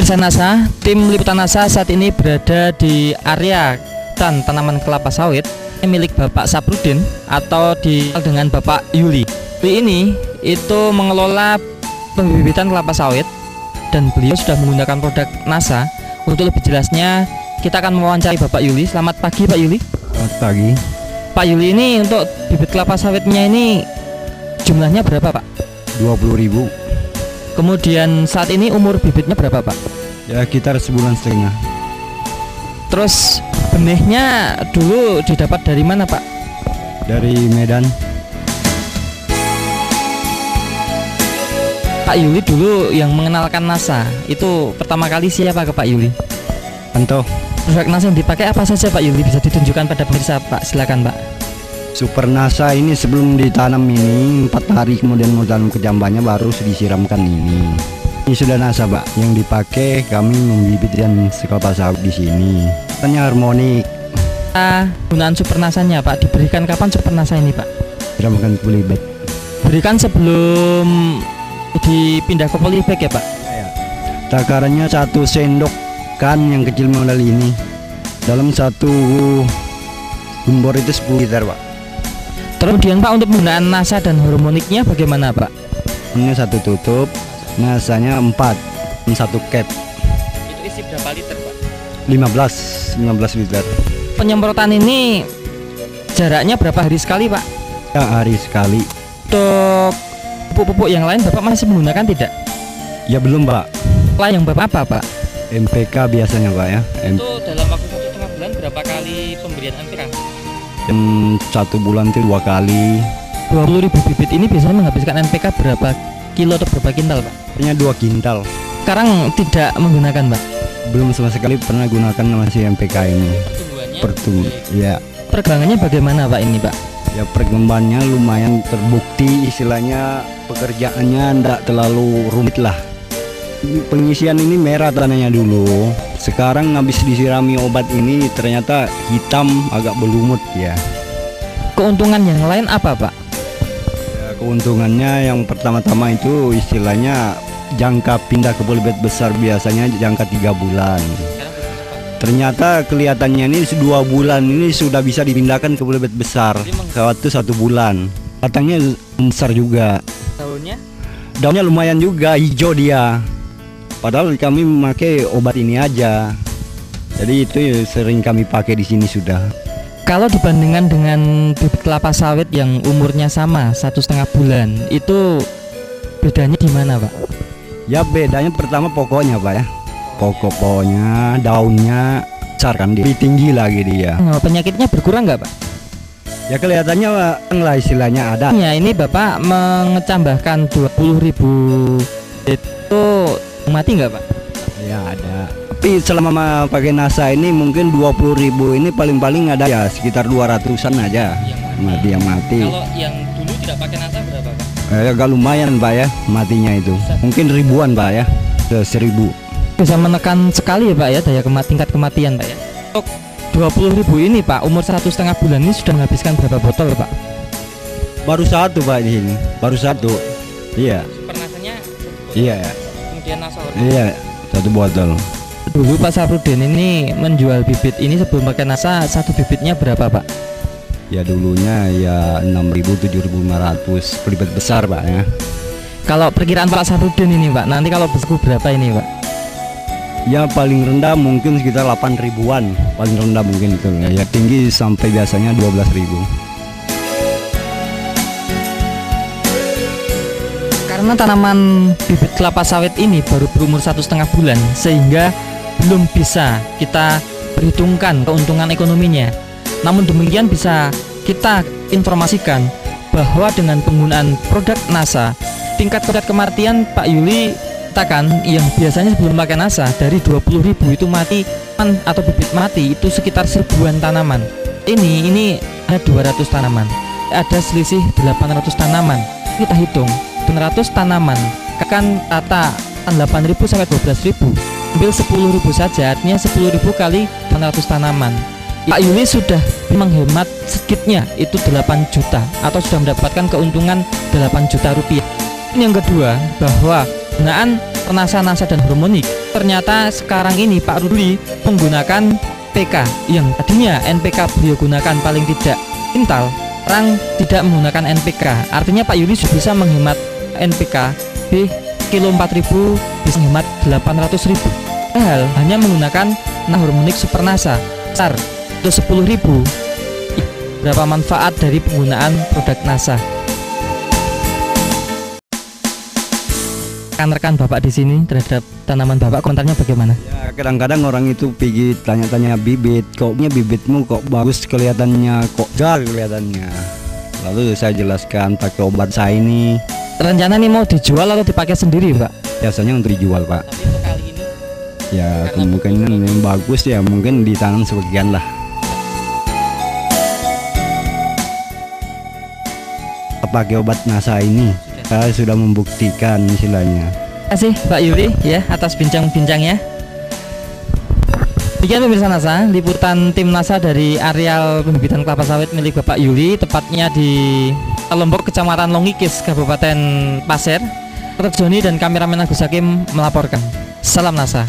Pemirsa NASA, tim liputan NASA saat ini berada di area tanaman kelapa sawit milik Bapak Saprudin atau dikenal dengan Bapak Yuli. Ini itu mengelola pembibitan kelapa sawit dan beliau sudah menggunakan produk NASA. Untuk lebih jelasnya kita akan mewawancarai Bapak Yuli. Selamat pagi Pak Yuli. Selamat pagi. Pak Yuli, ini untuk bibit kelapa sawitnya ini jumlahnya berapa Pak? 20.000. Kemudian saat ini umur bibitnya berapa Pak? Ya sekitar sebulan setengah. Terus benihnya dulu didapat dari mana Pak? Dari Medan. Pak Yuli dulu yang mengenalkan NASA itu pertama kali siapa ke Pak Yuli? Anto. Produk NASA yang dipakai apa saja Pak Yuli? Bisa ditunjukkan pada pemirsa Pak, silakan Pak. Super NASA ini sebelum ditanam ini 4 hari kemudian mau tanam ke jambannya baru disiramkan ini. Ini sudah NASA Pak, yang dipakai kami membibit dan kelapa sawit di sini. Tanya harmonik. Gunaan Super NASA-nya Pak, diberikan kapan Super NASA ini Pak? Siramkan ke polybag. Berikan sebelum dipindah ke polybag ya Pak? Ya. Takarannya 1 sendok kan yang kecil model ini. Dalam 1 gumbor itu 10 liter Pak. Kemudian Pak, untuk penggunaan NASA dan harmoniknya bagaimana Pak? Ini 1 tutup, NASA-nya 4, 1 cap. Itu isi berapa liter Pak? 15 liter. Penyemprotan ini jaraknya berapa hari sekali Pak? Ya hari sekali. Untuk pupuk-pupuk yang lain Bapak masih menggunakan tidak? Ya belum Pak. Lah yang Bapak apa Pak? MPK biasanya Pak ya. Itu dalam waktu 1,5 bulan berapa kali pemberian MPK? 1 bulan itu 2 kali. 20.000 bibit ini biasanya menghabiskan MPK berapa kilo atau berapa kintal Pak? Hanya 2 kintal. Sekarang tidak menggunakan Pak? Belum sama sekali pernah gunakan masih MPK ini. Pertumbuhannya? Ya. Perkembangannya bagaimana Pak ini Pak? Ya perkembangannya lumayan terbukti, istilahnya pekerjaannya tidak terlalu rumit lah. Pengisian ini merah tanahnya dulu. Sekarang habis disirami obat ini ternyata hitam agak berlumut ya. Keuntungan yang lain apa Pak? Ya, keuntungannya yang pertama-tama itu istilahnya jangka pindah ke polybag besar biasanya jangka 3 bulan. Ternyata kelihatannya ini 2 bulan ini sudah bisa dipindahkan ke polybag besar. Waktu 1 bulan. Batangnya besar juga. Daunnya? Daunnya lumayan juga, hijau dia. Padahal kami memakai obat ini aja. Jadi itu sering kami pakai di sini sudah. Kalau dibandingkan dengan bibit kelapa sawit yang umurnya sama 1,5 bulan, itu bedanya di mana Pak? Ya bedanya pertama pokoknya Pak ya. Pokoknya daunnya besar kan, dia tinggi lagi dia. Penyakitnya berkurang nggak Pak? Ya kelihatannya Pak, lah istilahnya ada. Ya ini Bapak mengecambahkan 20.000 itu mati nggak Pak? Ya ada. Tapi selama pakai NASA ini mungkin 20.000 ini paling-paling ada ya sekitar 200-an aja yang mati. Kalau yang dulu tidak pakai NASA berapa Pak? Agak lumayan Pak ya matinya itu. Mungkin ribuan Pak ya, 1.000. Bisa menekan sekali ya Pak ya daya tingkat kematian Pak ya. Untuk 20.000 ini Pak, umur 1,5 bulan ini sudah menghabiskan berapa botol Pak? Baru 1 Pak di sini, baru 1. Iya. Super NASA-nya? Iya. Kemudian NASA? Iya, 1 botol. Dulu Pak Saprudin ini menjual bibit ini sebelum pakai NASA, 1 bibitnya berapa Pak? Ya dulunya ya 6.000, 7.500 polybag besar Pak ya. Kalau perkiraan Pak Saprudin ini Pak, nanti kalau besku berapa ini Pak? Ya paling rendah mungkin sekitar 8.000-an, paling rendah mungkin itu. Ya tinggi sampai biasanya 12.000. Karena tanaman bibit kelapa sawit ini baru berumur 1,5 bulan, sehingga belum bisa kita perhitungkan keuntungan ekonominya. Namun demikian bisa kita informasikan bahwa dengan penggunaan produk NASA, tingkat kematian Pak Yuli katakan yang biasanya sebelum pakai NASA dari 20.000 itu mati atau bibit mati itu sekitar 1.000-an tanaman. Ini ada 200 tanaman, ada selisih 800 tanaman. Kita hitung 800 tanaman kan rata 8.000 sampai 12.000, ambil 10.000 saja, artinya 10.000 kali 800 tanaman. Pak Yuli sudah menghemat sedikitnya itu 8 juta atau sudah mendapatkan keuntungan 8 juta rupiah. Ini yang kedua, bahwa penggunaan NASA dan harmonik. Ternyata sekarang ini Pak Rudi menggunakan PK yang tadinya NPK beliau gunakan paling tidak quintal, sekarang tidak menggunakan NPK. Artinya Pak Yuli bisa menghemat NPK di kilo 4000 bisa menghemat 800.000. Padahal hanya menggunakan harmonik Super NASA besar itu 10.000. Berapa manfaat dari penggunaan produk NASA? Rekan-rekan Bapak di sini terhadap tanaman Bapak, komentarnya bagaimana? Ya, kadang-kadang orang itu pergi tanya-tanya bibit, koknya bibitmu kok bagus kelihatannya, kok gal kelihatannya. Lalu saya jelaskan pakai obat saya ini. Rencana nih mau dijual atau dipakai sendiri, Pak? Biasanya untuk dijual, Pak. Tapi untuk kali ini ya kemungkinan yang bagus ya mungkin ditanam sebagian lah. Pakai obat NASA ini saya sudah membuktikan istilahnya. Terima kasih Pak Yuli ya atas bincang-bincangnya. Demikian pemirsa NASA, liputan tim NASA dari areal pembibitan kelapa sawit milik Bapak Yuli, tepatnya di Lombok, Kecamatan Longikis, Kabupaten Pasir. Dr. Joni dan kameramen Agus Hakim melaporkan. Salam NASA.